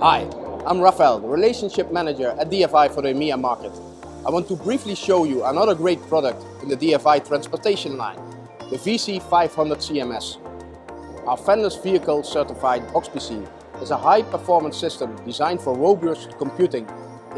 Hi, I'm Rafael, the Relationship Manager at DFI for the EMEA market. I want to briefly show you another great product in the DFI transportation line, the VC500-CMS. Our fanless vehicle certified box PC is a high-performance system designed for robust computing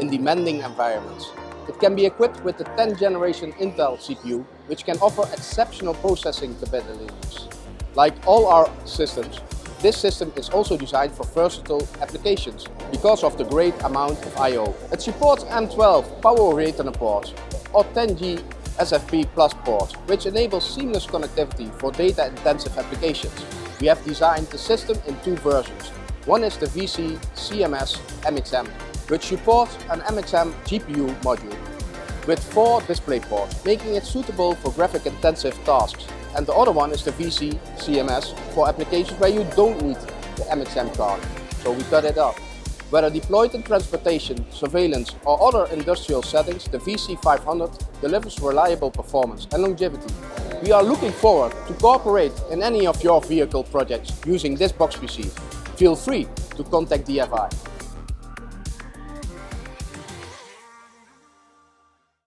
in demanding environments. It can be equipped with the 10th generation Intel CPU, which can offer exceptional processing capabilities. Like all our systems, this system is also designed for versatile applications because of the great amount of I/O. It supports M12 power over Ethernet ports or 10G SFP+ ports, which enables seamless connectivity for data-intensive applications. We have designed the system in two versions. One is the VC500-CMS-MXM, which supports an MXM GPU module with 4 display ports, making it suitable for graphic-intensive tasks. And the other one is the VC500-CMS for applications where you don't need the MXM card, so we cut it out. Whether deployed in transportation, surveillance or other industrial settings, the VC500 delivers reliable performance and longevity. We are looking forward to cooperate in any of your vehicle projects using this box PC. Feel free to contact DFI.